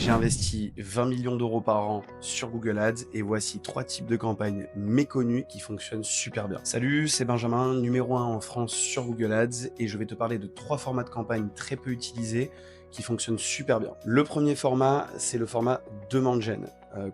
J'ai investi 20 millions d'euros par an sur Google Ads et voici 3 types de campagnes méconnues qui fonctionnent super bien. Salut, c'est Benjamin, numéro 1 en France sur Google Ads et je vais te parler de 3 formats de campagne très peu utilisés qui fonctionnent super bien. Le premier format, c'est le format demande gen.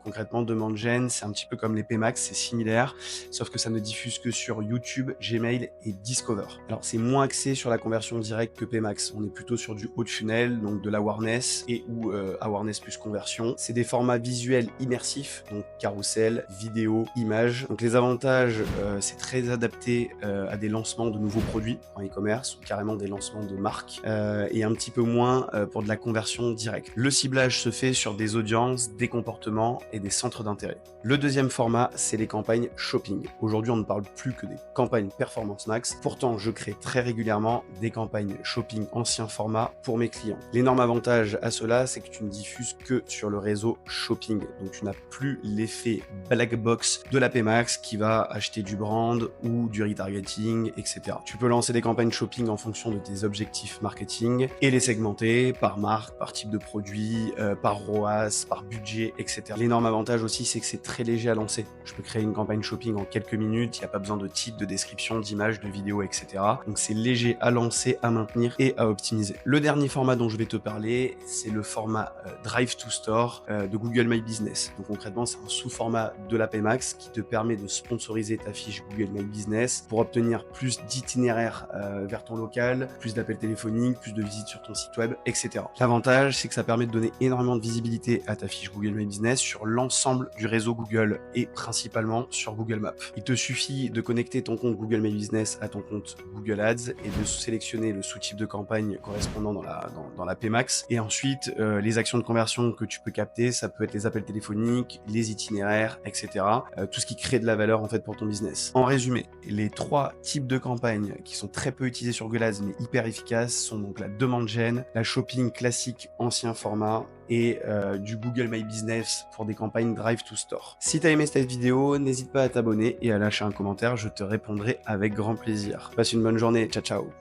Concrètement, demande gen, c'est un petit peu comme les PMax, c'est similaire, sauf que ça ne diffuse que sur YouTube, Gmail et Discover. Alors c'est moins axé sur la conversion directe que PMax, on est plutôt sur du haut de funnel, donc de l'awareness et ou awareness plus conversion. C'est des formats visuels immersifs, donc carrousel, vidéo, images. Donc les avantages, c'est très adapté à des lancements de nouveaux produits en e-commerce ou carrément des lancements de marques et un petit peu moins pour de la conversion directe. Le ciblage se fait sur des audiences, des comportements et des centres d'intérêt. Le deuxième format, c'est les campagnes shopping. Aujourd'hui, on ne parle plus que des campagnes Performance Max. Pourtant, je crée très régulièrement des campagnes shopping ancien format pour mes clients. L'énorme avantage à cela, c'est que tu ne diffuses que sur le réseau shopping. Donc, tu n'as plus l'effet black box de la PMax qui va acheter du brand ou du retargeting, etc. Tu peux lancer des campagnes shopping en fonction de tes objectifs marketing et les segmenter par marque, par type de produit, par ROAS, par budget, etc. L'énorme avantage aussi, c'est que c'est très léger à lancer. Je peux créer une campagne shopping en quelques minutes, il n'y a pas besoin de titre, de description, d'image, de vidéo, etc. Donc c'est léger à lancer, à maintenir et à optimiser. Le dernier format dont je vais te parler, c'est le format Drive to Store de Google My Business. Donc concrètement, c'est un sous-format de la PMax qui te permet de sponsoriser ta fiche Google My Business pour obtenir plus d'itinéraires vers ton local, plus d'appels téléphoniques, plus de visites sur ton site web, etc. L'avantage, c'est que ça permet de donner énormément de visibilité à ta fiche Google My Business sur l'ensemble du réseau Google et principalement sur Google Maps. Il te suffit de connecter ton compte Google My Business à ton compte Google Ads et de sélectionner le sous-type de campagne correspondant dans la PMax. Et ensuite, les actions de conversion que tu peux capter, ça peut être les appels téléphoniques, les itinéraires, etc. Tout ce qui crée de la valeur en fait pour ton business. En résumé, les 3 types de campagnes qui sont très peu utilisées sur Google Ads mais hyper efficaces sont donc la demande gen, la shopping classique ancien format et du Google My Business pour des campagnes Drive to Store. Si tu as aimé cette vidéo, n'hésite pas à t'abonner et à lâcher un commentaire, je te répondrai avec grand plaisir. Passe une bonne journée, ciao ciao.